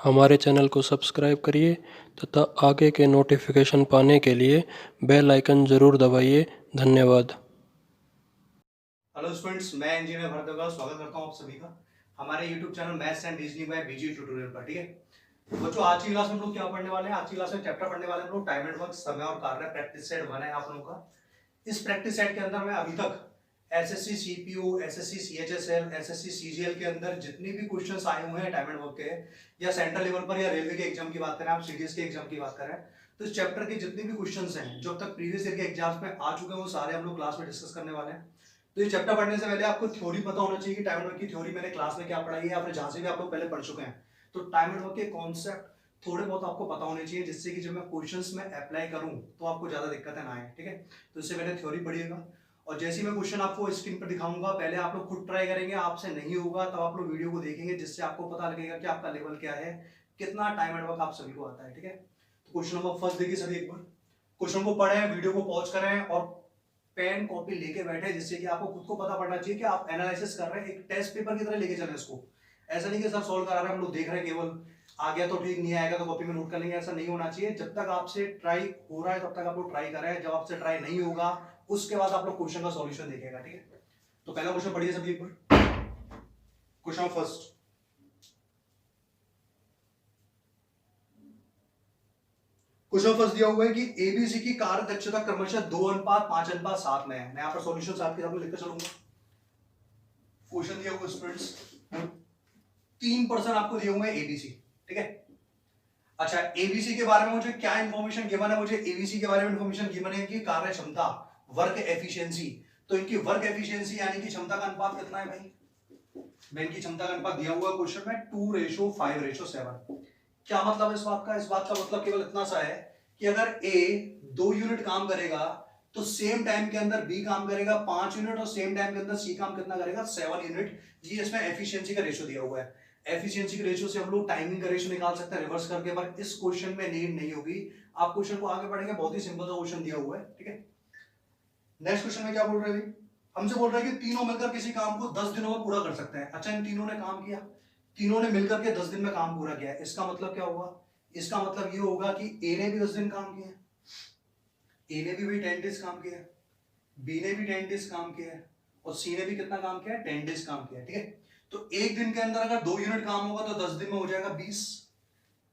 हमारे चैनल को सब्सक्राइब करिए तथा आगे के नोटिफिकेशन पाने के लिए बेल आइकन ज़रूर दबाइए। धन्यवाद। हेलो स्टूडेंट्स, मैं इंजीनियर भरत स्वागत करता हूं आप सभी का हमारे YouTube channel maths and reasoning by BG tutorial पर। ठीक है तो बच्चों, आज की क्लास में हम लोग क्या पढ़ने वाले हैं? आज की क्लास में चैप्टर पढ़ने वाले हैं हम लोग टाइम एंड वर्क, समय और कार्य, प्रैक्टिस सेट 1 है आप लोगों का। इस प्रैक्टिस सेट के अंदर मैं अभी तक SSC CPU, SSC CHSL, SSC CGL के अंदर जितनी भी क्वेश्चंस आए हुए हैं टाइम एंड वर्क के, या सेंट्रल लेवल पर या रेलवे के एग्जाम की बात करें, आप सीडीएस के एग्जाम की बात करें, तो इस चैप्टर के जितने भी क्वेश्चंस हैं जो अब तक प्रीवियस ईयर के एग्जाम्स में आ चुके हैं वो सारे हम लोग क्लास में डिस्कस करने वाले हैं। तो ये चैप्टर पढ़ने से पहले आपको थ्योरी पता होना चाहिए कि टाइम एंड वर्क की थ्योरी मैंने क्लास में क्या पढ़ाई है, या फिर जहां से भी आप लोग पहले पढ़ चुके हैं। तो टाइम एंड वर्क के कॉन्सेप्ट थोड़े बहुत आपको पता होने चाहिए, जिससे कि जब मैं क्वेश्चंस में अप्लाई करूं तो आपको ज्यादा दिक्कतें ना आए। ठीक है, तो इससे पहले थ्योरी पढ़िएगा, और जैसे ही मैं क्वेश्चन आपको स्क्रीन पर दिखाऊंगा पहले आप लोग खुद ट्राई करेंगे, आपसे नहीं होगा तब आप लोग वीडियो को देखेंगे, जिससे आपको पता लगेगा कि आपका लेवल क्या है, कितना टाइम एंड वर्क आप सभी को आता है। ठीक है, तो क्वेश्चन नंबर फर्स्ट देखिए सभी, एक बार क्वेश्चन को पढ़ें, वीडियो को पॉज करें और पेन कॉपी लेके बैठे, जिससे कि आपको खुद को पता पड़ना चाहिए कि आप एनालिसिस कर रहे हैं, एक टेस्ट पेपर की तरह लेके चले इसको। ऐसा नहीं कि सर सॉल्व करा रहे हैं हम लोग देख रहे हैं, केवल आ गया तो ठीक, नहीं आएगा तो कॉपी में नोट कर लेंगे, ऐसा नहीं होना चाहिए। जब तक आपसे ट्राई हो रहा है तब तक आप लोग ट्राई कर रहे हैं, जब आपसे ट्राई नहीं होगा उसके बाद आप लोग क्वेश्चन का सॉल्यूशन देखिएगा। ठीक है, तो पहला क्वेश्चन पढ़िए सभी एक बार। क्वेश्चन फर्स्ट, क्वेश्चन फर्स्ट दिया हुआ है कि एबीसी की कार्य दक्षता क्रमशः 2:5:7 में है। मैं यहाँ पर सॉल्यूशन साथ के साथ लिखकर चलूंगा। क्वेश्चन दिया हुआ स्टूडेंट्स 3% आपको दिए हुए एबीसी। ठीक है, अच्छा एबीसी के बारे में मुझे क्या इंफॉर्मेशन गिवन है? मुझे एबीसी के बारे में इंफॉर्मेशन गिवन है कि कार्य क्षमता, वर्क एफिशिएंसी। तो इनकी वर्क एफिशिएंसी यानी कि क्षमता का अनुपात कितना है भाई? मैं इनकी क्षमता का अनुपात दिया हुआ क्वेश्चन में 2:5:7। क्या मतलब इस बात का? इस बात का मतलब केवल इतना सा है कि अगर ए 2 यूनिट काम करेगा तो सेम टाइम के अंदर बी काम करेगा 5 यूनिट, और सेम टाइम के अंदर सी काम कितना करेगा? 7 यूनिट। ये इसमें एफिशिएंसी का रेशियो दिया हुआ है। एफिशिएंसी के रेशियो से हम लोग टाइमिंग का रेशियो निकाल सकते हैं रिवर्स करके, पर इस क्वेश्चन में नीड नहीं होगी। आप क्वेश्चन को आगे पढ़ेंगे, बहुत ही सिंपल सा क्वेश्चन दिया हुआ है। ठीक है, नेक्स्ट क्वेश्चन में क्या बोल रहे हैं? हमसे बोल रहे हैं कि तीनों मिलकर किसी काम को 10 दिनों में पूरा कर सकते हैं। अच्छा, इन तीनों ने काम किया, तीनों ने मिलकर के 10 दिन में काम पूरा किया। इसका मतलब क्या होगा? इसका मतलब ये होगा कि ए ने भी 10 दिन काम किया, ए ने भी 10 डेज काम किया, बी ने भी 10 डेज काम किया, और सी ने भी कितना काम किया? 10 डेज काम किया। ठीक है, तो एक दिन के अंदर अगर 2 यूनिट काम होगा तो 10 दिन में हो जाएगा 20।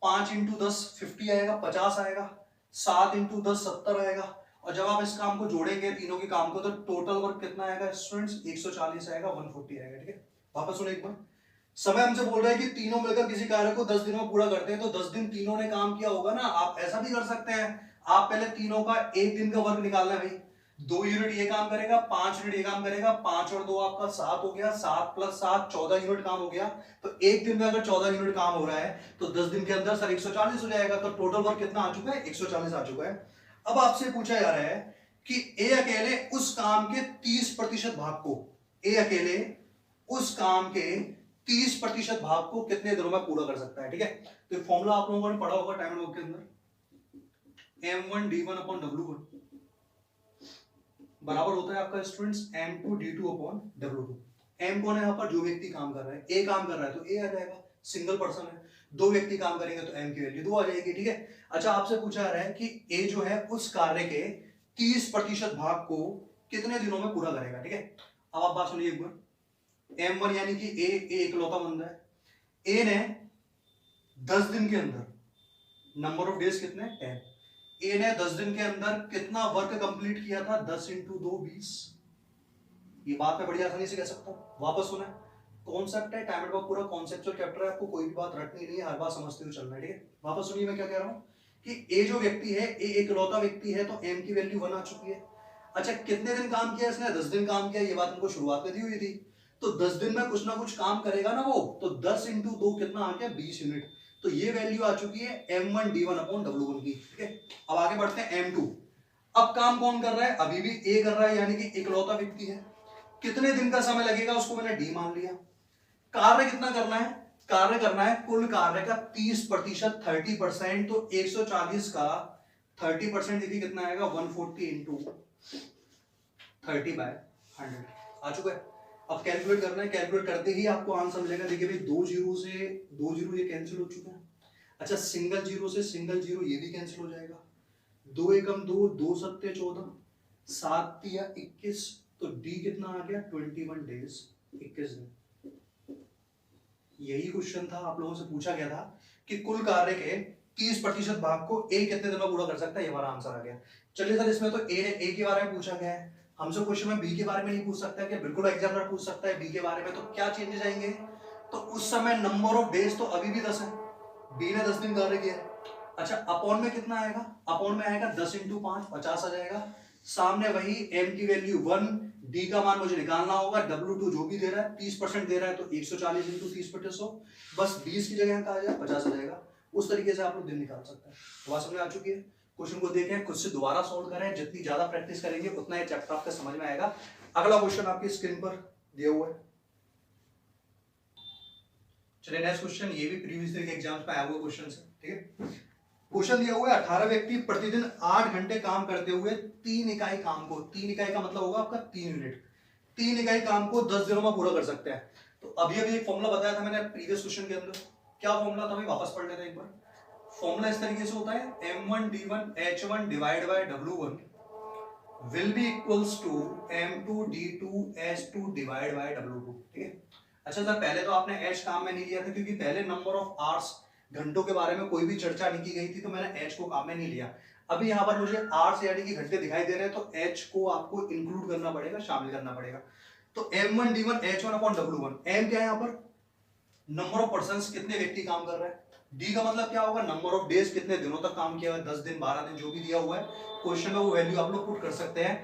5 इंटू 10 50 आएगा, 50 आएगा। 7 इंटू 10 70 आएगा। और जब आप इस काम को जोड़ेंगे तीनों के काम को, तो टोटल वर्क कितना आएगा स्टूडेंट्स? 140 आएगा, 140 आएगा। ठीक है, वापस सुनो एक बार। समय हमसे बोल रहा है कि तीनों मिलकर किसी कार्य को 10 दिनों में पूरा करते हैं, तो 10 दिन तीनों ने काम किया होगा ना। आप ऐसा भी कर सकते हैं, आप पहले तीनों का एक दिन का वर्क निकालना है भाई। 2 यूनिट ये काम करेगा, 5 यूनिट ये काम करेगा, 5 और 2 आपका 7 हो गया, 7 प्लस 7 14 यूनिट काम हो गया। तो एक दिन में अगर 14 यूनिट काम हो रहा है तो 10 दिन के अंदर सर 140 हो जाएगा। तो टोटल वर्क कितना आ चुका है? 140 आ चुका है। अब आपसे पूछा जा रहा है कि ए अकेले उस काम के 30% भाग को, ए अकेले उस काम के 30% भाग को कितने दिनों में पूरा कर सकता है? ठीक है, तो फॉर्मूला आप लोगों ने पढ़ा होगा टाइम वर्क के अंदर, m1d1/w1 बराबर होता है आपका स्टूडेंट्स m2d2/w2। m कौन है यहाँ पर? जो व्यक्ति काम कर रहा है। ए काम कर रहा है तो ए आ जाएगा, सिंगल पर्सन है। 2 व्यक्ति काम करेंगे तो m की वैल्यू 2 आ जाएगी। ठीक है, अच्छा आपसे पूछा जा रहा है कि ए जो है उस कार्य के 30% भाग को कितने दिनों में पूरा करेगा। ठीक है, अब आप बात सुनिए एक बार। m1 यानी कि ए इकलौता बंदा है। ए ने 10 दिन के अंदर, नंबर ऑफ डेज कितने? 10। ए ने 10 दिन के अंदर कितना वर्क कंप्लीट किया था? 10 इंटू 2 20। ये बात मैं बड़ी आसानी से कह सकता हूं। वापस सुना, कॉन्सेप्ट है टाइम एंड वर्क, पूरा कॉन्सेप्चुअल चैप्टर है, आपको कोई भी बात रटनी नहीं है, हर बात समझते हुए चलना है। ठीक है, वापस सुनिए मैं क्या कह रहा हूं कि ए जो व्यक्ति है, ए इकलौता व्यक्ति है, तो एम की वैल्यू 1 आ चुकी है। अच्छा कितने दिन काम किया इसने? 10 दिन काम किया। ये बात हमको शुरुआत में दी हुई थी। तो 10 दिन में कुछ ना कुछ काम करेगा ना वो, तो 10 इंटू 2 कितना आ गया? 20 यूनिट। तो ये वैल्यू आ चुकी है m1d1/w1 की। ठीक है, अब आगे बढ़ते हैं m2। अब काम कौन कर रहा है? अभी भी ए कर रहा है, यानी कि इकलौता व्यक्ति है। कितने दिन का समय लगेगा उसको मैंने डी मान लिया। कार्य कितना करना है? कार्य करना है कुल कार्य का 30%, 30%। तो 140 का 30% देखिए कितना आएगा? 140 इंटू 30/100 आ चुका है। अब कैलकुलेट करना है, कैलकुलेट करते ही आपको आंसर मिलेगा। देखिए भाई 2 जीरो से 2 जीरो ये कैंसिल हो चुका है, अच्छा सिंगल जीरो से सिंगल जीरो ये भी कैंसिल हो जाएगा, 2 एकम 2, 2 सत्ते 14, 7 तिया 21, तो डी कितना आ गया 21 डेज, 21 दिन। यही क्वेश्चन था, आप लोगों से पूछा गया था कि कुल कार्य के 30% भाग को ए कितने दिन में पूरा कर सकता है, ये हमारा आंसर आ गया। चलिए सर इसमें तो ए के बारे में पूछा गया है, हमसे क्वेश्चन में बी के बारे में नहीं पूछ सकता है क्या? बिल्कुल एग्जामिनर पूछ सकता है बी के बारे में, तो क्या चेंजेस आएंगे? तो उस समय नंबर ऑफ डेज तो अभी भी 10 है, बी ने 10 दिन कार्य किया है। अच्छा अपॉन में कितना आएगा? अपॉन में आएगा 10 इंटू 5, 50 आ जाएगा। सामने वही m की वैल्यू 1, d का मान मुझे निकालना होगा, W2 जो भी दे रहा है 30% दे रहा है तो 140 इंटू 30/100, बस 20 की जगह आ जाएगा 50 आ जाएगा। उस तरीके से आप लोग दिन निकाल सकते हैं। तो बात समझ आ चुकी है। क्वेश्चन को देखें, खुद से दोबारा सॉल्व करें, जितनी ज्यादा प्रैक्टिस करेंगे उतना ये चैप्टर आपका समझ में आएगा। अगला क्वेश्चन आपकी स्क्रीन पर दिया हुआ है। चलिए नेक्स्ट क्वेश्चन, ये भी प्रीवियस ईयर के एग्जाम्स में आया हुआ क्वेश्चन है, ठीक है। क्वेश्चन दिया हुआ है 18 व्यक्ति प्रतिदिन 8 घंटे काम करते हुए 3 इकाई काम को, 3 इकाई का मतलब होगा आपका 3 यूनिट, 3 इकाई काम को 10 दिनों में पूरा कर सकते हैं। तो अभी अभी एक फॉर्मूला बताया था मैंने प्रीवियस क्वेश्चन के अंदर, क्या फॉर्मूला था भाई वापस पढ़ लेते हैं एक बार। फॉर्मूला इस तरीके से होता है m1d1 h1 divide by w1 will be equals to m2d2 h2 divide by w2, ठीक है। अच्छा सर पहले तो आपने h काम में नहीं लिया था क्योंकि पहले नंबर ऑफ आवर्स घंटों के बारे में कोई भी चर्चा नहीं की गई थी, तो मैंने h को काम में नहीं लिया। अभी यहाँ पर मुझे आवर्स यानी कि घंटे दिखाई दे रहे हैं, तो h को आपको इंक्लूड करना पड़ेगा, शामिल करना पड़ेगा। तो m1d1 h1 upon w1, m क्या है यहाँ पर? नंबर ऑफ पर्संस, कितने व्यक्ति काम कर रहे हैं। d का मतलब क्या होगा? नंबर ऑफ डेज, कितने दिनों तक काम किया है, 10 दिन 12 दिन जो भी दिया हुआ है क्वेश्चन में वो वैल्यू आप लोग पुट कर सकते हैं।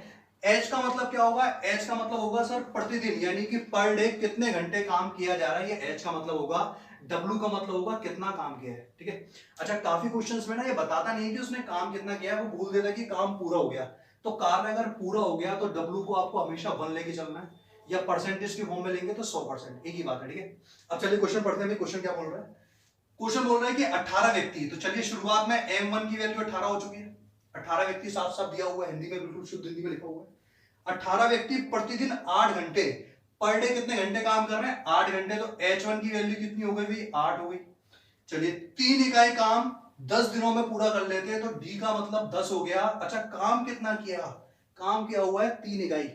h का मतलब क्या होगा? h का मतलब होगा सर प्रतिदिन, यानी कि पर डे कितने घंटे काम किया जा रहा है, ये h का मतलब होगा। w का मतलब होगा कितना काम किया है, ठीक है। अच्छा काफी क्वेश्चंस में ना ये बताता नहीं है कि उसने काम कितना किया है, वो भूल देता है कि काम पूरा हो गया। तो कार्य अगर पूरा हो गया तो w को आपको हमेशा 1 लेके चलना है, या परसेंटेज की फॉर्म में लेंगे तो 100%, एक ही बात है, ठीक है। अब चलिए क्वेश्चन पढ़ते हैं। क्वेश्चन क्या बोल रहा है? क्वेश्चन बोल रहा है कि 18 व्यक्ति, तो चलिए शुरुआत में m1 की वैल्यू 18 हो चुकी है, 18 व्यक्ति साफ साफ दिया हुआ है, हिंदी में बिल्कुल शुद्ध हिंदी में लिखा हुआ है। 18 व्यक्ति प्रतिदिन 8 घंटे, पर डे कितने घंटे काम कर रहे हैं? 8 घंटे, तो h1 की वैल्यू कितनी हो गई भाई? 8 हो गई। चलिए 3 इकाई काम 10 दिनों में पूरा कर लेते हैं, तो d का मतलब 10 हो गया। अच्छा काम कितना किया? काम किया हुआ है 3 इकाई,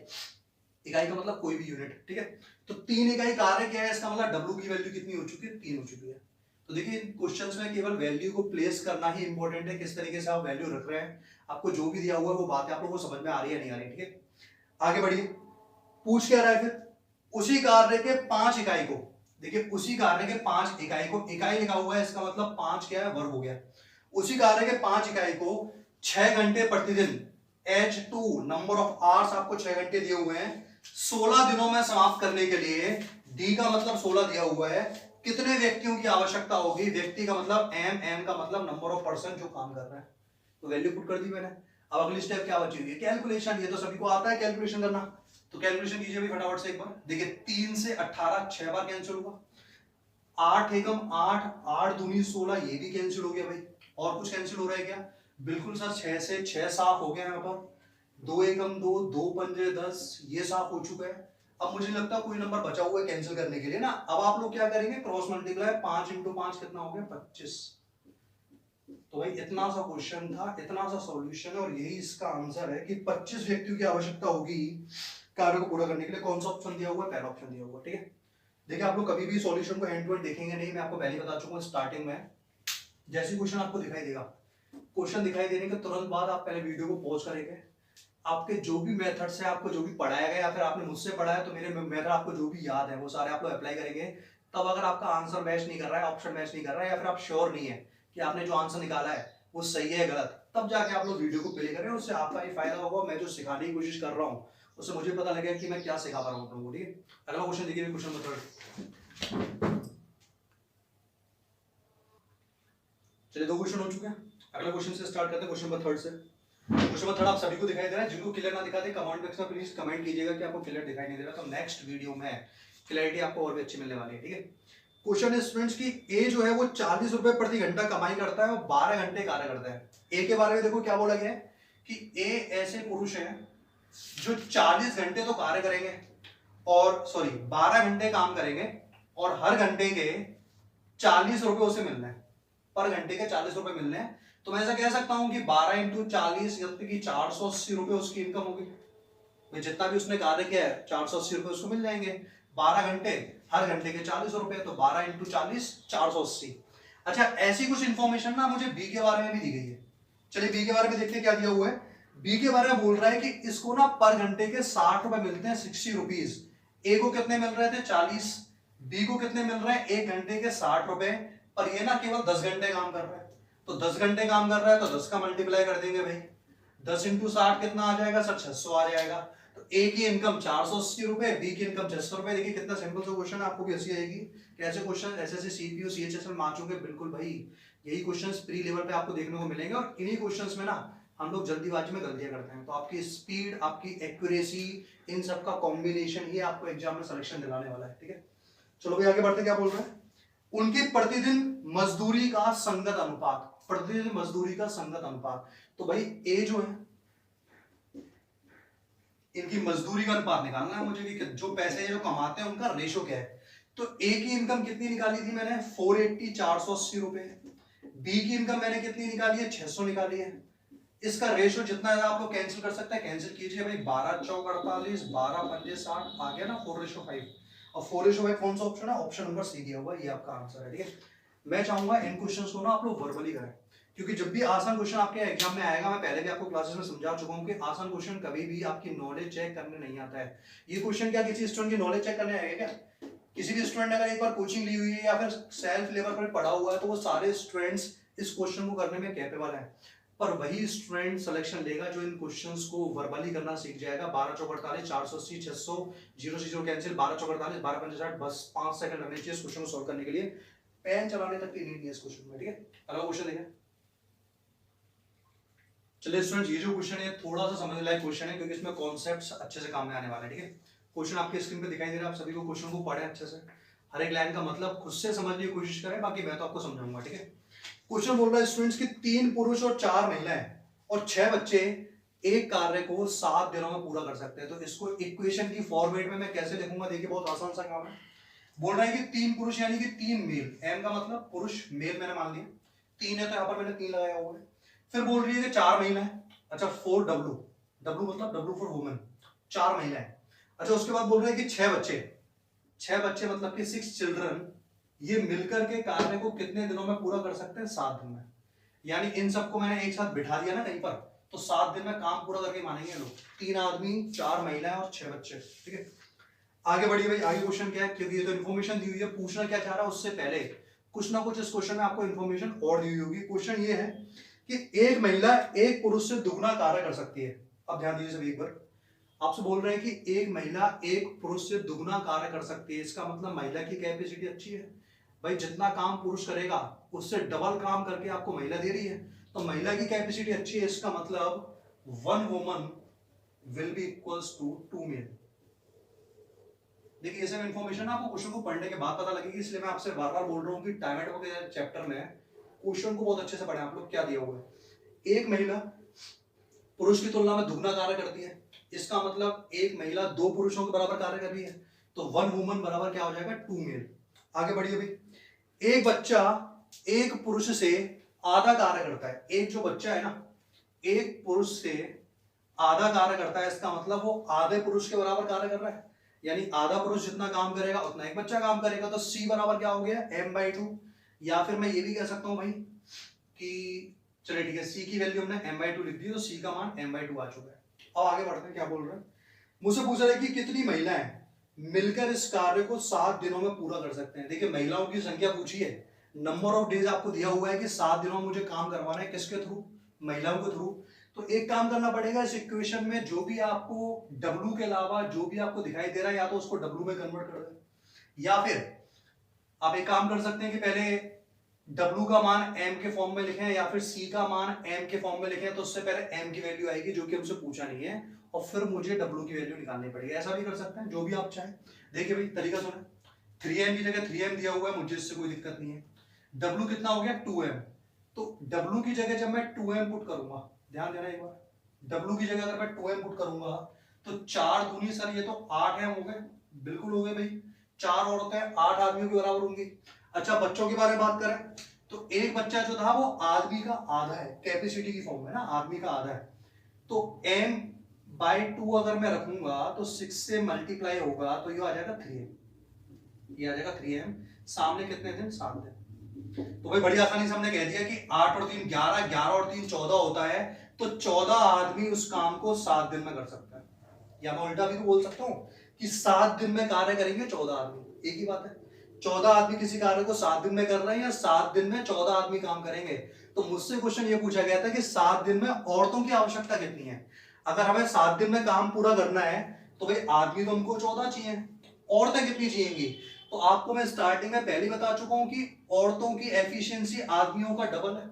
इकाई का मतलब कोई भी यूनिट, ठीक है। तो 3 इकाई कार्य क्या है, इसका मतलब w की वैल्यू कितनी हो चुकी है? 3 हो चुकी है। तो देखिए क्वेश्चंस में केवल वैल्यू को प्लेस करना ही इंपॉर्टेंट है, किस तरीके से आप वैल्यू रख रहे हैं। आपको जो भी दिया हुआ है वो बात है आप लोगों को समझ में आ रही है नहीं आ रही, ठीक है। आगे बढ़िए, पूछ क्या रहा है फिर? उसी कार्य के 5 इकाई को, देखिए उसी कार्य के 5 इकाई को, इकाई लिखा हुआ है इसका मतलब 5 क्या है? वर्ग हो गया। उसी कार्य के 5 इकाई को 6 घंटे प्रतिदिन, h2 नंबर ऑफ आवर्स आपको 6 घंटे दिए हुए हैं, 16 दिनों में समाप्त करने के लिए, d का मतलब 16 दिया हुआ है, कितने व्यक्तियों की आवश्यकता होगी? व्यक्ति का मतलब m का मतलब नंबर ऑफ पर्सन जो काम कर रहे हैं, तो वैल्यू पुट कर दी मैंने। अब अगली स्टेप क्या बची हुई है? कैलकुलेशन। ये तो सभी को आता है कैलकुलेशन करना, तो कैलकुलेशन कीजिए भी फटाफट से एक बार। देखिए 3 से 18 6 बार कैंसिल होगा, 8 एकम 8, 8 दूनी 16, ये भी कैंसिल हो गया भाई। और कुछ कैंसिल हो रहा है क्या? बिल्कुल सर 6 से 6 साफ हो गया यहाँ पर, 2 एकम 2, 2 पंजे 10, ये साफ हो चुका है। अब मुझे लगता है कोई नंबर बचा हुआ है कैंसिल करने के लिए ना। अब आप लोग क्या करेंगे? क्रॉस मल्टीप्लाई, 5 इंटू 5 कितना हो गया? 25। तो भाई इतना सा क्वेश्चन था, इतना सा सॉल्यूशन है, और यही इसका आंसर है कि 25 व्यक्तियों की आवश्यकता होगी कार्य को पूरा करने के लिए। कौन सा ऑप्शन दिया हुआ है? पहला ऑप्शन दिया हुआ है, ठीक है। देखिए आप लोग कभी भी सॉल्यूशन को हैंड टू हैंड देखेंगे नहीं, मैं आपको पहले बता चुका हूँ स्टार्टिंग में। जैसे क्वेश्चन आपको दिखाई देगा, क्वेश्चन दिखाई देने के तुरंत बाद आप पहले वीडियो को पॉज करेंगे, आपके जो भी मेथड से आपको जो भी पढ़ाया गया, या फिर आपने मुझसे पढ़ा है तो मेरे मेथड आपको जो भी याद है वो सारे आप लोग अप्लाई करेंगे। तब अगर आपका आंसर मैच नहीं कर रहा है, ऑप्शन मैच नहीं कर रहा है, या फिर आप श्योर नहीं है कि आपने जो आंसर निकाला है वो सही है गलत, तब जाके आप लोग वीडियो को प्ले करें। उससे आपका ही फायदा होगा, मैं जो सिखाने की कोशिश कर रहा हूँ उससे मुझे पता लगेगा कि मैं क्या सिखा पा रहा हूँ आप लोगों को, ठीक है। अगला क्वेश्चन देखिए, क्वेश्चन नंबर 3। चलिए 2 क्वेश्चन हो चुके हैं, अगला क्वेश्चन से स्टार्ट करते हैं, क्वेश्चन नंबर 3 से। क्वेश्चन नंबर 3 आप सभी को दिखाई दे रहा है, जिनको क्लियर ना दिखाते कमेंट बॉक्स में प्लीज कमेंट कीजिएगा कि आपको क्लियर दिखाई नहीं दे रहा, तो नेक्स्ट वीडियो में क्लैरिटी आपको और भी अच्छी मिलने वाली है, ठीक है। क्वेश्चन है स्टूडेंट्स की ए जो है वो 40 रुपए प्रति घंटा कमाई करता है और 12 घंटे कार्य करता है। ए के बारे में देखो क्या बोला गया है कि ए ऐसे पुरुष हैं जो 40 घंटे तो कार्य करेंगे, और 12 घंटे काम करेंगे, और हर घंटे के 40 रुपए उसे मिलना है। पर घंटे के 40 रुपए मिल रहे हैं, तो मैं ऐसा कह सकता हूं कि 12 इंटू 40 यानी कि 480 रुपए उसकी इनकम होगी। भाई जितना भी उसने कार्य किया है 480 रुपए उसको मिल जाएंगे। 12 घंटे, हर घंटे के 40 रुपए, तो 12 इंटू 40 480। अच्छा, ऐसी कुछ इंफॉर्मेशन ना मुझे बी के बारे में भी दी गई है। चलिए बी के बारे में देखते हैं क्या दिया हुआ है। बी के बारे में बोल रहा है कि इसको ना पर घंटे के 60 रुपए मिलते हैं, 60 रुपीज। ए को कितने मिल रहे थे? 40। बी को कितने मिल रहे हैं? 1 घंटे के 60 रुपए। पर ये ना केवल 10 घंटे काम कर रहा है, तो 10 घंटे काम कर रहा है तो 10 का मल्टीप्लाई कर देंगे भाई। 10 इंटू 60 कितना आ जाएगा सर? 600 आ जाएगा। तो ए की इनकम 480 रुपए, बी की इनकम 600 रुपए। देखिए कितना सिंपल सा क्वेश्चन है, आपको भी हंसी आएगी। कैसे क्वेश्चन एसएससी सीपीयू सीएचएस में आ चुके? बिल्कुल भाई, यही क्वेश्चंस प्री लेवल पे आपको देखने को मिलेंगे, और इन्हीं क्वेश्चंस में ना हम लोग जल्दीबाजी में गलतियां करते हैं। तो आपकी स्पीड, आपकी एक्यूरेसी, इन सब का कॉम्बिनेशन ही आपको एग्जाम में सिलेक्शन दिलाने वाला है। ठीक है, चलो भाई आगे बढ़ते, क्या बोल रहे हैं? उनकी प्रतिदिन मजदूरी का संगत अनुपात, प्रतिदिन मजदूरी का संगत अनुपात। तो भाई ए जो है, इनकी मजदूरी का अनुपात निकालना है मुझे कि जो पैसे जो कमाते हैं उनका रेशो क्या है। तो ए की इनकम कितनी निकाली थी मैंने? 480, 480 रुपए। बी की इनकम मैंने कितनी निकाली है? 600 निकाली है। इसका रेशो जितना है आप लोग कैंसिल कर सकते हैं, कैंसिल कीजिए भाई। 12 चौक 48, 12 पंजे 60, आ गया ना 4:5। और 4:5 कौन सा ऑप्शन है? ऑप्शन नंबर सी दिया हुआ, ये आपका आंसर है। ठीक है, मैं चाहूंगा इन क्वेश्चंस को ना आप लोग वर्बली करें, क्योंकि जब भी आसान क्वेश्चन आपके एग्जाम में आएगा, मैं पहले भी आपको क्लासेस में समझा चुका हूं कि आसान क्वेश्चन कभी भी आपकी नॉलेज चेक करने नहीं आता है। ये क्वेश्चन क्या किसी स्टूडेंट की नॉलेज चेक करने आएगा क्या? किसी भी स्टूडेंट ने अगर एक बार कोचिंग ली हुई है या फिर सेल्फ लेवल पर पढ़ा हुआ है, तो वो सारे स्टूडेंट्स इस क्वेश्चन को करने में कैपेबल हैं। पर वही स्टूडेंट सिलेक्शन लेगा जो इन क्वेश्चंस को वर्बली करना सीख जाएगा। 12 चौक 48, 480, 600, 0 से 0 कैंसिल, 12 चौक 48, 12 पंजे 60, बस 5 सेकंड लगने चाहिए इस क्वेश्चन को सॉल्व करने के लिए। पेन चलाने तक की नीड नहीं है इस क्वेश्चन में। ठीक है, अगला क्वेश्चन देखें। चलिए स्टूडेंट्स, ये जो क्वेश्चन है थोड़ा सा समझने लायक क्वेश्चन है, क्योंकि इसमें कॉन्सेप्ट्स अच्छे से काम में आने वाले हैं। ठीक है, क्वेश्चन आपके स्क्रीन पे दिखाई दे रहा है, आप सभी को क्वेश्चन को पढ़ें अच्छे से, हर एक लाइन का मतलब खुद से समझने की कोशिश करें, बाकी मैं तो आपको समझाऊंगा। ठीक है, क्वेश्चन बोल रहा है स्टूडेंट्स की 3 पुरुष और 4 महिलाएं और 6 बच्चे एक कार्य को 7 दिनों में पूरा कर सकते हैं। तो इसको इक्वेशन की फॉर्मेट में मैं कैसे लिखूंगा? देखिए बहुत आसान सा काम है। बोल रहा है कि 3 पुरुष यानी कि 3 मेल, एम का मतलब पुरुष, मेल मैंने मान लिया 3 है तो यहां पर मैंने 3 लगाया हुआ है। फिर बोल रही है कि 4 महिलाएं, अच्छा 4 डब्लू, डब्लू मतलब डब्लू फॉर वुमेन, 4 महिलाएं। अच्छा उसके बाद बोल रहे हैं कि 6 बच्चे, 6 बच्चे मतलब कि 6 चिल्ड्रन, ये मिलकर के कार्य को कितने दिनों में पूरा कर सकते हैं? 7 दिन में। यानी इन सबको मैंने एक साथ बिठा दिया ना कहीं पर, तो 7 दिन में काम पूरा करके मानेंगे लोग। 3 आदमी, 4 महिलाएं और 6 बच्चे। ठीक है, आगे बढ़िए भाई। आगे क्वेश्चन क्या है, क्योंकि ये तो इन्फॉर्मेशन दी हुई है, पूछना क्या चाह रहा है उससे पहले कुछ ना कुछ इस क्वेश्चन में आपको इन्फॉर्मेशन और दी हुई होगी। क्वेश्चन ये है कि एक महिला एक पुरुष से दुगना कार्य कर सकती है। अब ध्यान दीजिए सभी, एक बार आपसे बोल रहे हैं कि एक महिला एक पुरुष से दुगना कार्य कर सकती है। इसका मतलब महिला की कैपेसिटी अच्छी है भाई, जितना काम पुरुष करेगा उससे डबल काम करके आपको महिला दे रही है, तो महिला की कैपेसिटी अच्छी है। इसका मतलब 1 woman will be equals to 2 male. देखिए ये सब इन्फॉर्मेशन आपको क्वेश्चन को पढ़ने के बाद पता लगेगी, इसलिए मैं आपसे बार बार बोल रहा हूँ कि टाइमेटो के चैप्टर में क्वेश्चन को बहुत अच्छे से पढ़ें आप लोग। क्या दिया हुआ है? एक महिला पुरुष की तुलना में दुगना कार्य करती है, इसका मतलब एक महिला 2 पुरुषों के बराबर कार्य कर रही है, तो 1 वुमन बराबर क्या हो जाएगा? 2 मेल। आगे बढ़िए भाई। एक बच्चा एक पुरुष से आधा कार्य करता है। एक जो बच्चा है ना, एक पुरुष से आधा कार्य करता है, इसका मतलब वो आधे पुरुष के बराबर कार्य कर रहा है, यानी आधा पुरुष जितना काम करेगा उतना एक बच्चा काम करेगा। तो C बराबर क्या हो गया? m/2। या फिर मैं ये भी कह सकता हूं भाई कि चलिए ठीक है, C की वैल्यू हमने m/2 लिख दी, तो C का मान m/2 आ चुका है। अब आगे बढ़ते हैं, क्या बोल रहे हैं? मुझसे पूछा है कि कितनी महिलाएं मिलकर इस कार्य को 7 दिनों में पूरा कर सकते हैं। देखिए महिलाओं की संख्या पूछी है, नंबर ऑफ डेज आपको दिया हुआ है कि 7 दिनों में मुझे काम करवाना है, किसके थ्रू? महिलाओं के थ्रू। तो एक काम करना पड़ेगा, इस इक्वेशन में जो भी आपको W के अलावा जो भी आपको दिखाई दे रहा है, या तो उसको W में कन्वर्ट कर दें, या फिर आप एक काम कर सकते हैं कि पहले W का मान M के फॉर्म में लिखें, या फिर C का मान M के फॉर्म में लिखें, तो उससे पहले M की वैल्यू आएगी जो कि हमसे पूछा नहीं है, और फिर मुझे W की वैल्यू निकालनी पड़ेगी। ऐसा भी कर सकते हैं, जो भी आप चाहें। देखिए भाई तरीका सुने, 3M की जगह 3M दिया हुआ है, मुझे इससे कोई दिक्कत नहीं है। W कितना हो गया? 2M। तो W की जगह जब मैं 2M पुट करूंगा, ध्यान देना एक बार, W की जगह अगर मैं 2M पुट करूंगा तो 4 दूनी सर ये तो 8M हो गए, बिल्कुल हो गए भाई। 4 औरतें 8 आदमियों के बराबर होंगी। अच्छा बच्चों के बारे में बात करें तो एक बच्चा जो था वो आदमी का आधा है, कैपेसिटी की फॉर्म में ना, आदमी का आधा है। तो m/2 अगर मैं रखूंगा तो 6 से मल्टीप्लाई होगा तो ये आ जाएगा 3m, ये आ जाएगा 3m। सामने कितने दिन? 7 दिन। तो भाई बड़ी आसानी से हमने कह दिया कि 8 और 3 11, 11 और 3 14 होता है, तो 14 आदमी उस काम को 7 दिन में कर सकता है। या मैं उल्टा भी तो बोल सकता हूं कि 7 दिन में कार्य करेंगे 14 आदमी, एक ही बात है। 14 आदमी किसी कार्य को 7 दिन में कर रहे हैं या 7 दिन में 14 आदमी काम करेंगे। तो मुझसे क्वेश्चन ये पूछा गया था कि 7 दिन में औरतों की आवश्यकता कितनी है। अगर हमें 7 दिन में काम पूरा करना है तो भाई आदमी तो हमको 14 चाहिए, औरतें कितनी चाहिएंगी? तो आपको मैं स्टार्टिंग में पहले बता चुका हूं कि औरतों की एफिशिएंसी आदमियों का डबल है।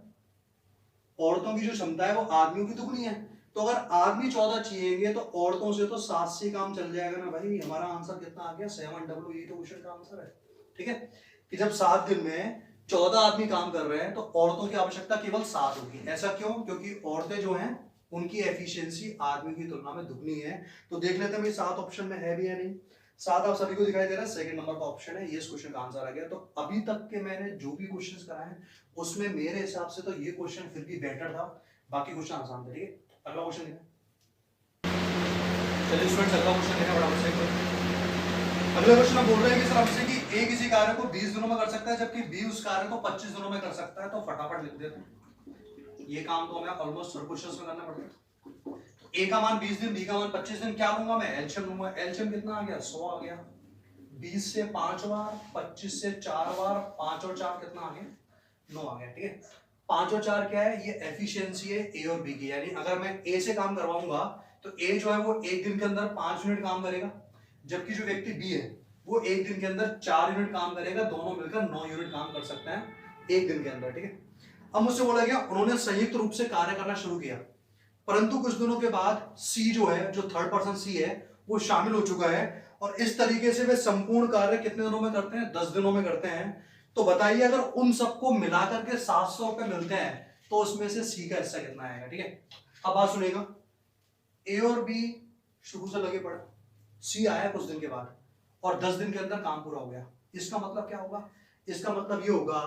औरतों की जो क्षमता है वो आदमियों की दुगनी है। तो अगर आदमी 14 चाहिएंगे तो औरतों से तो 7 से काम चल जाएगा ना भाई। हमारा आंसर कितना आ गया? 7W। ये तो क्वेश्चन का आंसर है। ठीक है, कि जब 7 दिन में 14 आदमी काम कर रहे हैं तो औरतों की आवश्यकता केवल 7 होगी। ऐसा क्यों? क्योंकि औरतें जो हैं उनकी एफिशिएंसी आदमी की तुलना में दुगनी है। तो देख लेते हैं भाई 7 ऑप्शन में है भी या नहीं। 7 आप सभी को दिखाई दे रहा है, सेकंड नंबर का ऑप्शन है, ये इस क्वेश्चन का आंसर आ गया। तो अभी तक के मैंने जो भी क्वेश्चंस कराए हैं उसमें मेरे हिसाब से तो ये क्वेश्चन फिर भी बेटर था, बाकी क्वेश्चन आसान थे। ठीक है, अगला क्वेश्चन देखा। चलिए स्टूडेंट्स, अगला क्वेश्चन देखा बराबर से। अगला क्वेश्चन हम बोल रहे हैं कि सर हमसे कि ए किसी कार्य को 20 दिनों में कर सकता है जबकि बी उस कार्य को 25 दिनों में कर सकता है। तो फटाफट लिख देते हैं। ये काम तो हमें ऑलमोस्ट हर क्वेश्चंस में करना पड़ता है। तो ए का मान 20 दिन, बी का मान 25 दिन। क्या लूंगा मैं? एलसीएम लूंगा। एलसीएम कितना आ गया? 100 आ गया। 20 से 5 बार, 25 से 4 बार, 5 और 4 कितना आ गया? 9 आ गया। ठीक है, 5 और 4 क्या है? ये एफिशिएंसी है ए और बी की। यानी अगर मैं ए से काम करवाऊंगा तो ए जो है वो एक दिन के अंदर 5 यूनिट काम करेगा, जबकि जो व्यक्ति बी है वो एक दिन के अंदर 4 यूनिट काम करेगा। दोनों मिलकर 9 यूनिट काम कर सकते हैं एक दिन के अंदर। ठीक है, अब मुझसे बोला गया उन्होंने संयुक्त रूप से कार्य करना शुरू किया, परंतु कुछ दिनों के बाद सी जो है, जो थर्ड पर्सन सी है, वो शामिल हो चुका है और इस तरीके से वे संपूर्ण कार्य कितने दिनों में करते हैं? 10 दिनों में करते हैं। तो बताइए अगर उन सबको मिलाकर के 700 रुपए मिलते हैं तो उसमें से सी का हिस्सा कितना आएगा? ठीक है, अब बात सुनेगा। ए और बी शुरू से लगे पड़े, सी आया कुछ दिन के बाद और 10 दिन के अंदर काम पूरा हो गया। इसका मतलब क्या होगा? इसका मतलब ये होगा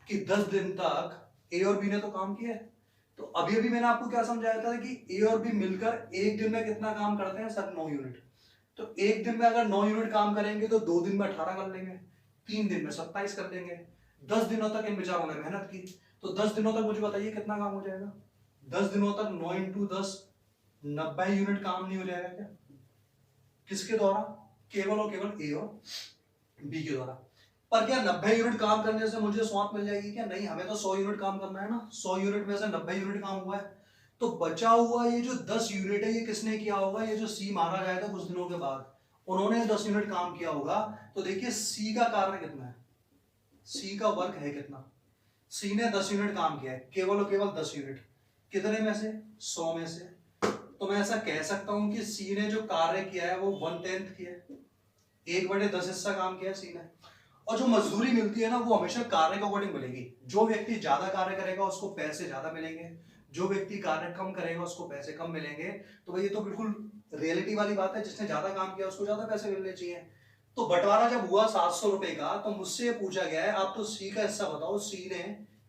कि 10 दिन तक ए और बी ने तो काम किया है। तो अभी अभी मैंने आपको क्या समझाया था कि ए और बी मिलकर एक दिन में कितना काम करते हैं सर? 9 यूनिट। तो एक दिन में अगर 9 यूनिट काम करेंगे तो 2 दिन में 18 कर लेंगे, 3 दिन में 27 कर लेंगे। 10 दिनों तक इन बेचारों ने मेहनत की, तो 10 दिनों तक मुझे बताइए कितना काम हो जाएगा? 10 दिनों तक 9 × 10 90 यूनिट काम नहीं हो जाएगा क्या? किसके द्वारा? केवल और केवल ए और बी के द्वारा। पर क्या 90 यूनिट काम करने से मुझे सौंप मिल जाएगी क्या? नहीं, हमें तो 100 यूनिट काम करना है ना। 100 यूनिट में से 90 यूनिट काम हुआ है, तो बचा हुआ ये जो 10 यूनिट है ये किसने किया होगा? ये जो सी मारा जाएगा कुछ दिनों के बाद, उन्होंने 10 यूनिट काम किया होगा। तो देखिए सी का कार्य कितना है, सी का वर्क है कितना? सी ने 10 यूनिट काम किया है, केवल और केवल 10 यूनिट। कितने में से? 100 में से। तो मैं ऐसा कह सकता हूं कि सी ने जो कार्य किया है वो 1/10 किया है, 1/10 हिस्सा काम किया है सी ने। और जो मजदूरी मिलती है ना वो हमेशा कार्य के अकॉर्डिंग मिलेगी। जो व्यक्ति ज्यादा कार्य करेगा उसको पैसे ज्यादा मिलेंगे, जो व्यक्ति कार्य कम करेगा उसको पैसे कम मिलेंगे। तो भाई ये तो बिल्कुल रियलिटी वाली बात है, जिसने ज्यादा काम किया उसको ज्यादा पैसे मिलने चाहिए। तो बंटवारा जब हुआ 700 रुपए का, तो मुझसे पूछा गया है आप तो सी का हिस्सा बताओ, सी ने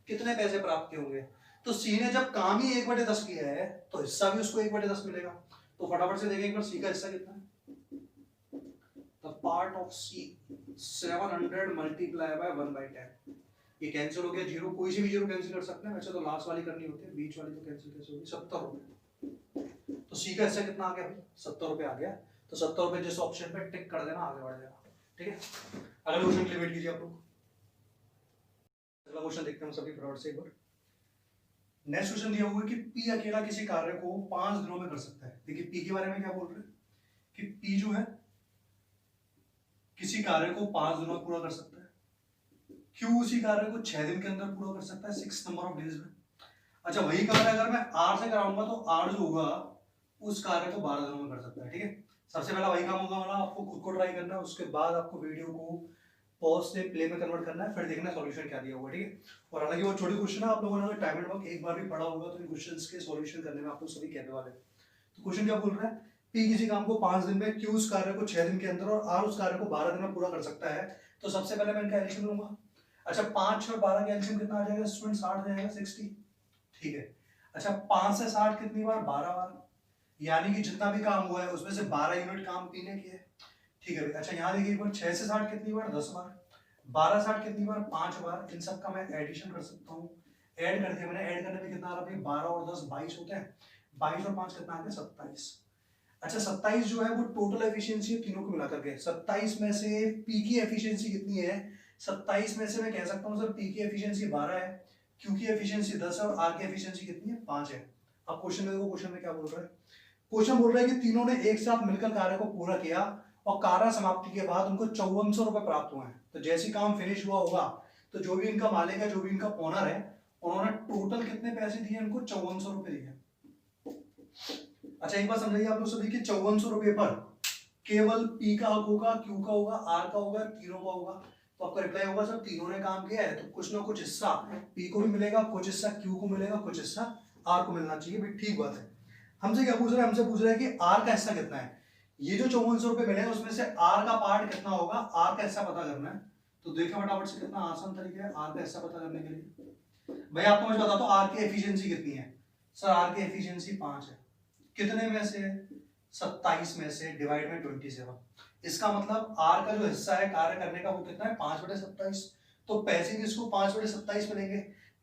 कितने पैसे प्राप्त किए होंगे? तो सी ने जब काम ही 1/10 किया है तो हिस्सा भी उसको 1/10 मिलेगा। तो फटाफट से देखें एक बार सी का हिस्सा कितना है। The part of C 700 multiply by 1/10। ये कैंसिल हो गया, जीरो, कोई से भी जीरो कैंसिल कर सकते हैं। वैसे तो लास्ट वाली करनी होती है, बीच वाली तो कैंसिल कैसे होगी? 70 रुपए। तो सी का हिस्सा कितना आ गया भाई? 70 रुपए आ गया। तो 70 रुपए जिस ऑप्शन पे टिक कर देना, आगे बढ़ जाएगा। ठीक है, अगले क्वेश्चन के लिए वेट कीजिए आप लोग। अगला क्वेश्चन देखते हैं सभी फटाफट से एक बार। नेक्स्ट क्वेश्चन दिया हुआ है कि पी अकेला किसी कार्य को 5 दिनों में कर सकता है। देखिए पी के बारे में क्या बोल रहे हैं कि पी जो है किसी कार्य को 5 दिनों में पूरा कर सकता है। क्यू उसी कार्य को 6 दिन के अंदर पूरा कर सकता है, 6 नंबर ऑफ डेज में। अच्छा वही कार्य अगर मैं आर से कराऊंगा तो आर जो होगा उस कार्य को 12 दिनों में कर सकता है। ठीक है, सबसे पहला वही काम होगा, मतलब आपको खुद को ट्राई करना है, उसके बाद आपको वीडियो को पॉज से प्ले में कन्वर्ट करना है, फिर देखना सॉल्यूशन क्या दिया होगा। ठीक है, और हालांकि वो छोटी क्वेश्चन है, आप लोगों ने अगर टाइम एंड वर्क एक बार भी पढ़ा होगा तो इन क्वेश्चंस के सॉल्यूशन करने में आप लोग सभी कहने वाले हैं। तो क्वेश्चन क्या बोल रहा है? पी किसी काम को 5 दिन में, क्यू उस कार्य को 6 दिन के अंदर और आर उस कार्य को 12 दिन में पूरा कर सकता है। तो सबसे पहले मैं इनका एलसीएम लूंगा। अच्छा 5 और 12 का एलसीएम कितना आ जाएगा स्टूडेंट? 60 आ जाएगा, 60। ठीक है। अच्छा 5 से 60 कितनी बार? 12 बार। यानी कि जितना भी काम हुआ है उसमें से 12 यूनिट काम पी ने किया है। ठीक है भाई। अच्छा यहाँ देखिए एक बार 6 से 60 कितनी बार? 10 बार। 12 60 कितनी बार? 5 बार। इन सब का मैं एडिशन कर सकता हूँ। ऐड कर दिया मैंने। ऐड करने में कितना आ रहा है भाई? 12 और 10 22 होते हैं। 22 और 5 कितना आ गया? 27। अच्छा 27 जो है वो टोटल एफिशिएंसी है तीनों को मिला करके। 27 में से पी की एफिशिएंसी कितनी है? 27 में से मैं कह सकता हूँ सर पी की एफिशिएंसी 12 है, क्यू की एफिशिएंसी 10 है और आर की एफिशिएंसी कितनी है? 5 है। अब क्वेश्चन में देखो, क्वेश्चन में क्या बोल रहा है? क्वेश्चन बोल रहा है कि तीनों ने एक साथ मिलकर कार्य को पूरा किया और कार्य समाप्ति के बाद उनको 5400 रुपए प्राप्त हुए हैं। तो जैसे काम फिनिश हुआ होगा तो जो भी इनका मालिक है, जो भी इनका ओनर है, उन्होंने टोटल कितने पैसे दिए? इनको 5400 रुपए दिए। अच्छा एक बात समझाइए आप लोग सभी कि 5400 रुपए पर केवल पी का हक होगा, क्यू का होगा, आर का होगा, तीनों का होगा। तो आपका रिप्लाई होगा सर तीनों ने काम किया है तो कुछ ना कुछ हिस्सा पी को भी मिलेगा, कुछ हिस्सा क्यू को मिलेगा, कुछ हिस्सा आर को मिलना चाहिए। भाई ठीक बात है। हमसे क्या पूछ रहा है? हमसे पूछ रहा है कि आर का हिस्सा कितना है। ये जो 5400 रुपए मिले उसमें से आर का पार्ट कितना होगा, आर का हिस्सा पता करना है। तो देखिए फटाफट से, कितना आसान तरीका है आर का हिस्सा पता करने के लिए। भाई आपको मैं बताता हूँ आर की एफिशिएंसी कितनी है। सर आर की एफिशिएंसी 5 है। कितने में से? 27 में से डिवाइड में 27। इसका मतलब आर का जो हिस्सा है कार्य करने का वो कितना है? 5/27। तो पैसे किसको 5/27 मिलेंगे?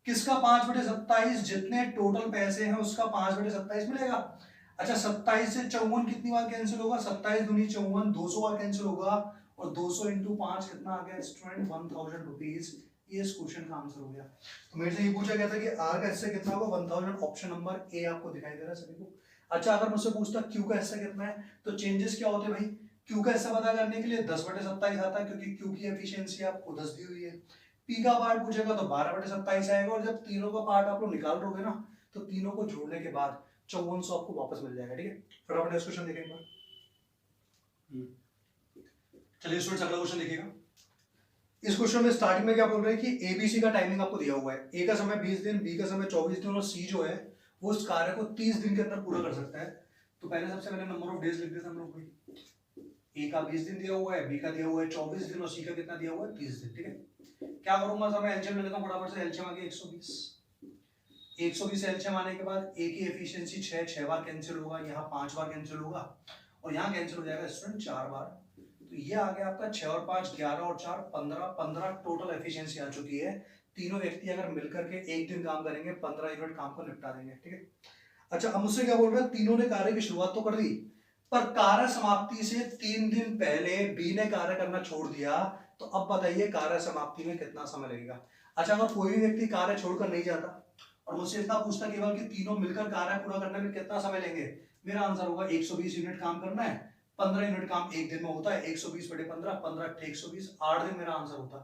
किसका 5/27? जितने टोटल पैसे हैं उसका 5/27 मिलेगा। अच्छा 27 से 54 कितनी बार कैंसिल होगा? 27 दूनी 54, 200 बार कैंसिल होगा। और 200 इंटू 5 कितना आ गया स्टूडेंट? 1000 रुपीज। ये इस क्वेश्चन का आंसर हो गया। तो मेरे से ये पूछा गया था कि आर का हिस्सा कितना होगा? 1000। ऑप्शन नंबर ए आपको दिखाई दे रहा है सभी को। अच्छा अगर मुझसे पूछता क्यू का हिस्सा कितना है तो चेंजेस क्या होते भाई? क्यू का हिस्सा पता करने के लिए 10/27 आता है क्योंकि क्यू की एफिशिएंसी आपको 10 दी हुई है। पी का पार्ट पूछेगा तो 12/27 आएगा और जब तीनों का पार्ट आप लोग निकाल लोगे ना तो तीनों को जोड़ने के बाद 5400 आपको वापस मिल जाएगा। ठीक है, फटाफट नेक्स्ट क्वेश्चन देखें एक बार। चलिए स्टूडेंट्स अगला क्वेश्चन देखिएगा। इस क्वेश्चन में स्टार्टिंग में क्या बोल रहे हैं कि एबीसी का टाइमिंग आपको दिया हुआ है। ए का समय 20 दिन, बी का समय 24 दिन और सी जो है वो उस कार्य को 30 दिन के अंदर पूरा कर सकता है। तो पहले सबसे पहले नंबर ऑफ डेज लिख देते हैं हम लोग। ए का 20 दिन दिया हुआ है, बी का दिया हुआ है 24 दिन और सी का कितना दिया हुआ है? 30 दिन। ठीक है, क्या करूंगा सर मैं एलसीएम ले लेता हूं फटाफट से। एलसीएम आ गया 120। 120 एलसीएम आने के बाद ए की एफिशिएंसी 6 बार कैंसिल होगा, यहाँ 5 बार कैंसिल होगा और यहाँ कैंसिल हो जाएगा स्टूडेंट 4 बार। तो ये आ गया आपका 6 और 5 11 और 4 15 टोटल एफिशिएंसी आ चुकी है। तीनों व्यक्ति अगर मिलकर के एक दिन काम करेंगे 15 यूनिट काम को निपटा देंगे। ठीक है। अच्छा अब मुझसे क्या बोल रहा है? तीनों ने कार्य की शुरुआत तो कर दी पर कार्य समाप्ति से 3 दिन पहले बी ने कार्य करना छोड़ दिया। तो अब बताइए कार्य समाप्ति में कितना समय लगेगा? अच्छा अगर कोई भी व्यक्ति कार्य छोड़कर नहीं जाता और मुझसे इतना पूछता केवल कि तीनों मिलकर कार्य पूरा करने में कितना समय लेंगे, मेरा आंसर होगा 120 यूनिट काम करना है, 15 यूनिट काम एक दिन में होता है। 120/15, 15 120, 8 दिन मेरा आंसर होता।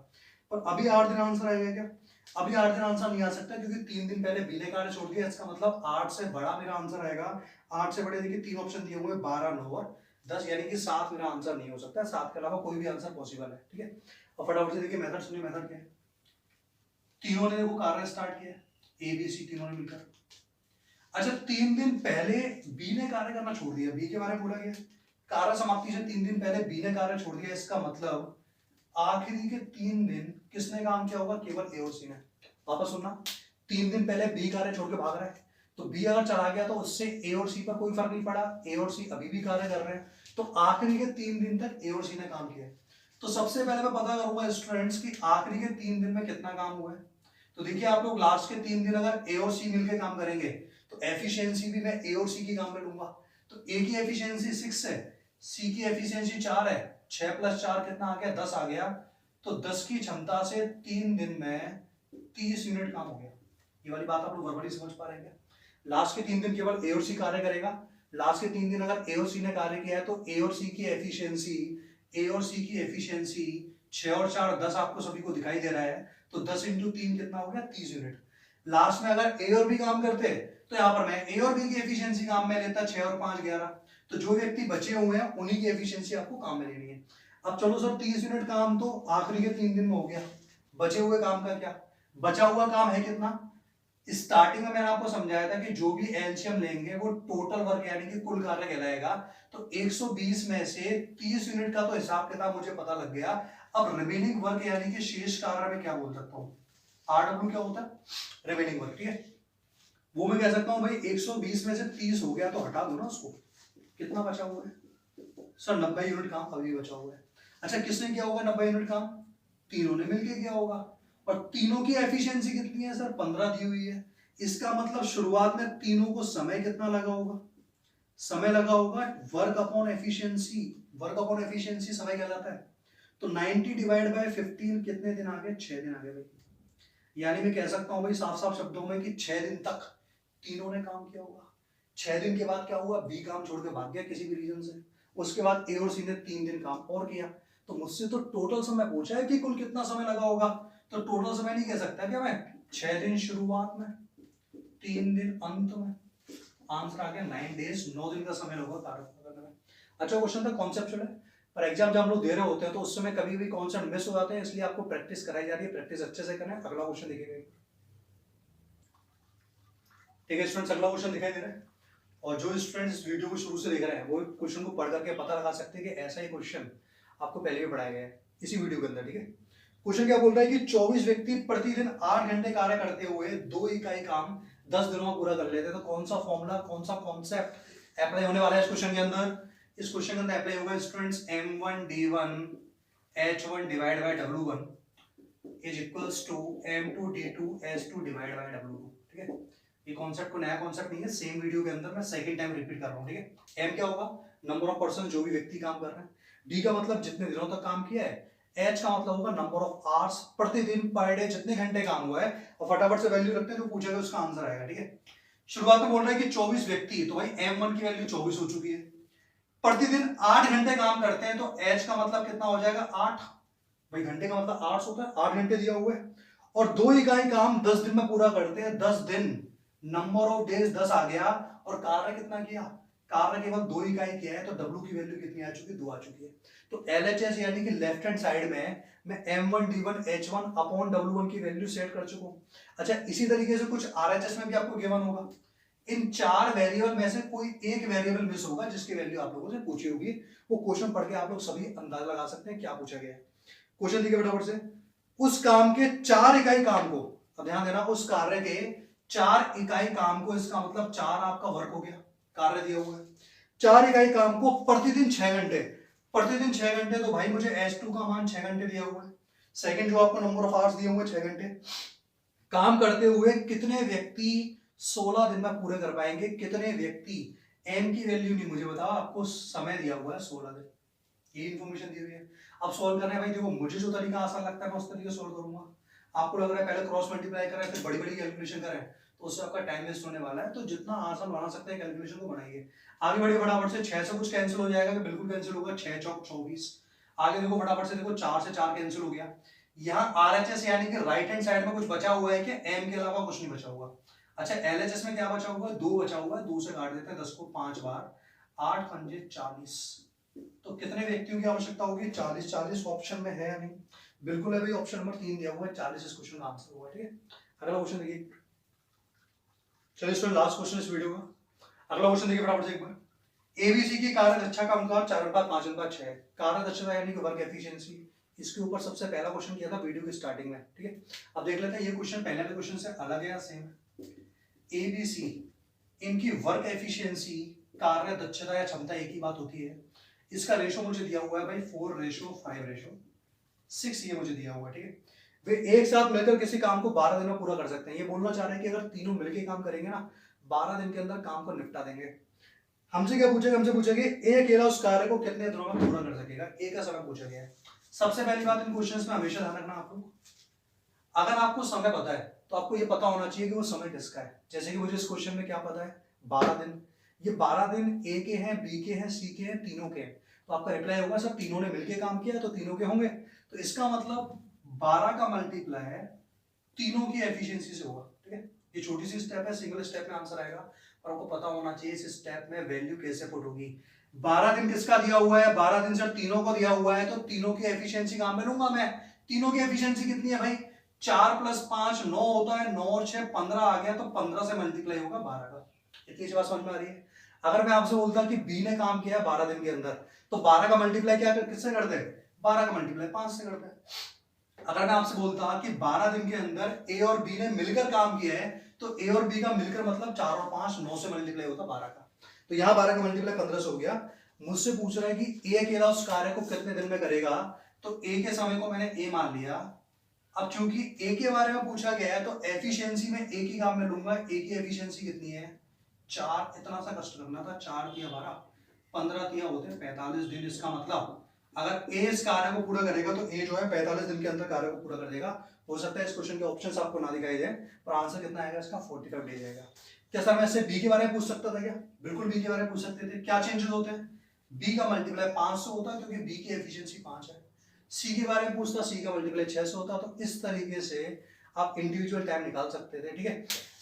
पर अभी 8 दिन आंसर आएगा क्या? अभी 8 दिन आंसर नहीं आ सकता क्योंकि 3 दिन पहले बी ने कार्य छोड़ दिया। इसका मतलब 8 से बड़ा मेरा आंसर आएगा। 8 से बड़े देखिए 3 ऑप्शन दिए हुए 12 9 और 10, यानी कि 7 मेरा आंसर नहीं हो सकता। 7 के अलावा कोई भी आंसर पॉसिबल है। ठीक है, और फटाफट से देखिए मेथड सुनिए। मेथड क्या है? तीनों ने देखो कार्य स्टार्ट किया, ए बी सी तीनों ने मिलकर। अच्छा 3 दिन पहले बी ने कार्य करना छोड़ दिया, बी के बारे में बोला गया कार्य समाप्ति से 3 दिन पहले बी ने कार्य छोड़ दिया। इसका मतलब आखिरी के 3 दिन किसने काम किया होगा? केवल ए और सी ने। वापस सुनना, 3 दिन पहले बी कार्य छोड़ के भाग रहा है तो बी अगर चला गया तो उससे ए और सी पर कोई फर्क नहीं पड़ा। ए और सी अभी भी कार्य कर रहे हैं तो आखिरी के 3 दिन तक ए और सी ने काम किया। तो सबसे पहले मैं पता करूंगा स्टूडेंट्स की आखिरी के 3 दिन में कितना काम हुआ है। तो देखिए आप लोग लास्ट के 3 दिन अगर ए और सी मिलकर काम करेंगे तो एफिशिएंसी भी मैं ए और सी की काम में लूंगा। तो ए की एफिशिएंसी 6 है, सी की एफिशिएंसी 4 है, 6 + 4 कितना आ गया? 10 आ गया। तो 10 की क्षमता से 3 दिन में 30 यूनिट काम हो गया। ये वाली बात आप लोग वर्बली समझ पा रहे हैं क्या? लास्ट के 3 दिन केवल ए और सी कार्य करेगा। लास्ट के 3 दिन अगर ए और सी ने कार्य किया है तो ए और सी की एफिशिएंसी 6 और 4 10 आपको सभी को दिखाई दे रहा है। तो 10 × 3 कितना हो गया? 30 यूनिट। लास्ट में अगर ए और बी काम करते तो यहाँ पर मैं ए और बी की एफिशिएंसी काम में लेता 6 और 5 11। तो जो व्यक्ति बचे हुए हैं उन्हीं की एफिशिएंसी आपको काम में लेनी है। अब चलो सर 30 यूनिट काम तो आखिरी के 3 दिन में हो गया, बचे हुए काम का क्या? बचा हुआ काम है कितना? स्टार्टिंग में मैंने आपको समझाया था कि जो भी एलसीएम लेंगे वो टोटल वर्क यानी कि कुल कार्य कहलाएगा। तो 120 में से 30 यूनिट का तो हिसाब किताब मुझे पता लग गया। अब रिमेनिंग वर्क यानी कि शेष कार्य में क्या बोल सकता हूँ, RW क्या होता है, रिमेनिंग वर्क, ठीक है। वो मैं कह सकता हूँ भाई 120 में से 30 हो गया तो हटा दो ना उसको, कितना बचा हुआ है सर, 90 यूनिट काम अभी बचा हुआ है। अच्छा किसने किया होगा 90 यूनिट काम, तीनों ने मिलकर किया होगा, और तीनों की एफिशिएंसी कितनी है सर, 15 दी हुई है। इसका मतलब शुरुआत में तीनों को समय कितना लगा होगा, समय लगा होगा, work upon efficiency, work upon efficiency समय कहलाता है। तो 90 डिवाइड बाय 15 कितने दिन आ गए, 6 दिन आ गए भाई। यानी मैं कह सकता हूं भाई साफ साफ शब्दों में कि 6 दिन तक तीनों ने काम किया होगा। 6 दिन के बाद क्या हुआ, बी काम छोड़ के भाग गया किसी भी रीजन से, उसके बाद ए और सी ने 3 दिन काम और किया। तो मुझसे तो टोटल समय पूछा है कि कुल कितना समय लगा होगा, तो टोटल समय नहीं कह सकता क्या मैं, 6 दिन शुरुआत में, 3 दिन अंत में, आंसर आ गया 9 डेज, 9 दिन का समय लगा कार्य करने में। अच्छा क्वेश्चन था कॉन्सेप्चुअल है, पर एग्जाम जब हम लोग दे रहे होते हैं तो उस समय कभी भी कॉन्सेप्ट मिस हो जाते हैं, इसलिए आपको प्रैक्टिस कराई जा रही है, प्रैक्टिस अच्छे से करें। अगला क्वेश्चन देखिएगा, ठीक है स्टूडेंट्स, अगला क्वेश्चन दिखाई दे रहा है, और जो स्टूडेंट्स इस वीडियो को शुरू से देख रहे हैं वो क्वेश्चन को पढ़ करके पता लगा सकते हैं कि ऐसा ही क्वेश्चन आपको पहले भी पढ़ाया गया है इसी वीडियो के अंदर, ठीक है। क्वेश्चन क्या बोल रहा है कि 24 व्यक्ति प्रतिदिन 8 घंटे कार्य करते हुए 2 इकाई काम 10 दिनों में पूरा कर लेते हैं, तो कौन सा फॉर्मूला, कौन सा कॉन्सेप्ट अप्लाई होने वाला है इस क्वेश्चन के अंदर, इस क्वेश्चन के अंदर अप्लाई होगा students, m1d1 h1 divide by w1 is equals to m2 d2 h2 divide by w2, ठीक है। ये कॉन्सेप्ट को नया कॉन्सेप्ट नहीं है, सेम वीडियो के अंदर मैं सेकंड टाइम रिपीट कर रहा हूं, ठीक है। एम क्या होगा, नंबर ऑफ पर्सन जो भी व्यक्ति काम कर रहे हैं, डी का मतलब जितने दिनों तक काम किया है, एच का मतलब होगा नंबर ऑफ आवर्स प्रतिदिन पर डे, जितने घंटे काम हुआ है, और फटाफट से वैल्यू रखते हैं तो पूछेगा उसका आंसर आएगा, ठीक है। शुरुआत में बोल रहा है कि 24 व्यक्ति, तो भाई m1 की वैल्यू 24 हो चुकी है, प्रतिदिन 8 घंटे काम करते हैं, तो एच का मतलब कितना हो जाएगा 8, भाई घंटे का मतलब 8 होता है, 8 घंटे दिया हुआ है, और 2 इकाई काम 10 दिन में पूरा करते हैं, 10 दिन, नंबर ऑफ डेज 10 आ गया, और कार्य कितना किया, कार्य केवल 2 इकाई किया है, तो W की वैल्यू कितनी आ चुकी है, 2 आ चुकी है। तो LHS यानी कि लेफ्ट हैंड साइड में मैं m1d1 h1 अपॉन w1 की वैल्यू सेट कर चुका हूं। अच्छा इसी तरीके से कुछ RHS में भी आपको गिवन होगा, इन 4 वेरिएबल में से कोई एक वेरिएबल मिस होगा जिसकी वैल्यू आप लोगों से पूछी होगी, वो क्वेश्चन पढ़ के आप लोग सभी अंदाजा लगा सकते हैं क्या पूछा गया है। क्वेश्चन देखिए फटाफट से, उस काम के 4 इकाई काम को, अब ध्यान देना, उस कार्य के 4 इकाई काम को, इसका मतलब 4 आपका वर्क हो गया, कार्य दिया हुआ है, 4 इकाई काम को प्रतिदिन 6 घंटे, प्रतिदिन 6 घंटे, तो भाई मुझे S2 का मान 6 घंटे दिया हुआ है, सेकंड जो आपको नंबर ऑफ आवर्स दिए हुए 6 घंटे, काम करते हुए कितने व्यक्ति 16 दिन में पूरे कर पाएंगे, कितने व्यक्ति, m की वैल्यू नहीं मुझे बताओ, आपको समय दिया हुआ है 16 दिन, ये इंफॉर्मेशन दी हुई है। अब सॉल्व करना है भाई, देखो मुझे जो तरीका आसान लगता है मैं उस तरीके सॉल्व करूंगा, आपको लग रहा है पहले क्रॉस मल्टीप्लाई करें फिर बड़ी बड़ी कैलकुलेशन करें तो उससे आपका टाइम वेस्ट होने वाला है, तो जितना आसान बना सकते हैं कैलकुलेशन को बनाइए। आगे बढ़िए फटाफट से, 6 से कुछ कैंसिल हो जाएगा कि बिल्कुल कैंसिल होगा, 6 चौक 24, आगे देखो फटाफट से, देखो 4 से 4 कैंसिल हो गया, यहाँ RHS यानी कि राइट हैंड साइड में कुछ बचा हुआ है कि m के अलावा कुछ नहीं बचा हुआ। अच्छा LHS में क्या बचा हुआ है, 2 बचा हुआ है, 2 से काट देते हैं 10 को 5 बार, 8 पंजे 40, तो कितने व्यक्तियों की आवश्यकता होगी, 40, 40 ऑप्शन में है या नहीं, बिल्कुल है भाई, ऑप्शन नंबर 3 दिया हुआ है, 40 इस क्वेश्चन का आंसर हुआ, ठीक है। अगला क्वेश्चन देखिए, चलिए स्टूडेंट लास्ट क्वेश्चन इस वीडियो का, अगला क्वेश्चन देखिए फटाफट से एक बार, एबीसी की कार्य दक्षता का अनुपात 4:5:6, कार्य दक्षता यानी कि वर्क एफिशिएंसी, इसके ऊपर सबसे पहला क्वेश्चन किया था वीडियो की स्टार्टिंग में, ठीक है। अब देख लेते हैं ये क्वेश्चन पहले वाले क्वेश्चन से अलग है या सेम है। एबीसी इनकी वर्क एफिशिएंसी, कार्य दक्षता या क्षमता एक ही बात होती है, इसका रेशो मुझे दिया हुआ है भाई 4:5:6, ये मुझे दिया हुआ है, ठीक है। वे एक साथ मिलकर किसी काम को 12 दिन में पूरा कर सकते हैं, ये बोलना चाह रहे हैं कि अगर तीनों मिलकर काम करेंगे ना 12 दिन के अंदर काम को निपटा देंगे। हमसे क्या पूछेगा, हमसे पूछेगा ए अकेला उस कार्य को कितने दिनों में पूरा कर सकेगा, ए का समय पूछा गया है। सबसे पहली बात इन क्वेश्चंस में हमेशा ध्यान रखना आप लोग, अगर आपको समय पता है तो आपको ये पता होना चाहिए कि वो समय किसका है। जैसे कि मुझे इस क्वेश्चन में क्या पता है, 12 दिन, ये 12 दिन ए के हैं, बी के हैं, सी के हैं, तीनों के हैं, तो आपका रिप्लाई होगा सब तीनों ने मिलकर काम किया तो तीनों के होंगे, तो इसका मतलब 12 का मल्टीप्लाई तीनों की एफिशिएंसी से होगा, ठीक है। ये छोटी सी स्टेप है, सिंगल स्टेप में आंसर आएगा, और आपको पता होना चाहिए इस स्टेप में वैल्यू कैसे पुट होगी। 12 दिन किसका दिया हुआ है, 12 दिन सर तीनों को दिया हुआ है, तो तीनों की एफिशिएंसी कहां में लूंगा मैं, तीनों की एफिशिएंसी कितनी है भाई, 4 + 5 9 होता है, 9 और 6 15 आ गया, तो 15 से मल्टीप्लाई होगा 12 का। इतनी सी बात समझ में आ रही है। अगर मैं आपसे बोलता कि बी ने काम किया 12 दिन के अंदर, तो 12 का मल्टीप्लाई क्या किससे कर दे, 12 का मल्टीप्लाई 5 से करते हैं। अगर मैं आपसे बोलता कि 12 दिन के अंदर ए और बी ने मिलकर काम किया है, तो ए और बी का मिलकर मतलब 4 और 5 9 से मल्टीप्लाई होता 12 का। तो यहाँ 12 का मल्टीप्लाई 15 से हो गया। मुझसे पूछ रहा है कि ए अकेला उस कार्य को कितने दिन में करेगा, तो ए के समय को मैंने ए मान लिया। अब चूंकि ए के बारे में पूछा गया है, तो एफिशिएंसी में ए की काम में लूंगा। ए की एफिशिएंसी कितनी है 4, इतना सा कष्ट करना था, 4 तिया 12, 15 तिया होते 45 दिन। इसका मतलब अगर ए इस कार्य को पूरा करेगा तो ए जो है 45 दिन के अंदर कार्य को पूरा कर देगा। हो सकता है इस क्वेश्चन के ऑप्शंस आपको ना दिखाई दे, पर आंसर कितना आएगा इसका 45 डेज आएगा। क्या सर मैं इससे बी के बारे में पूछ सकता था क्या? बिल्कुल बी के बारे में पूछ सकते थे। क्या चेंजेस होते हैं? बी का मल्टीप्लाई 5 से होता है क्योंकि बी की एफिशिएंसी 5 है। सी के बारे में पूछता, सी का मल्टीप्लाई 6 से होता। तो इस तरीके से आप इंडिविजुअल टाइम निकाल सकते थे। ठीक है,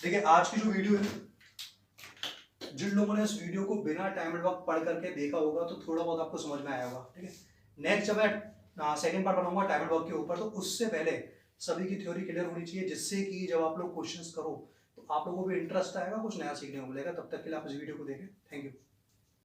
देखिए आज की जो वीडियो है, जिन लोगों ने इस वीडियो को बिना टाइम एंड वक्त पढ़ करके देखा होगा तो थोड़ा बहुत आपको समझ में आया होगा। ठीक है, नेक्स्ट जब मैं सेकंड पार्ट बनाऊंगा टाइम एंड वर्क के ऊपर, तो उससे पहले सभी की थ्योरी क्लियर होनी चाहिए, जिससे कि जब आप लोग क्वेश्चंस करो तो आप लोगों को भी इंटरेस्ट आएगा, कुछ नया सीखने को मिलेगा। तब तक के लिए आप इस वीडियो को देखें। Thank you.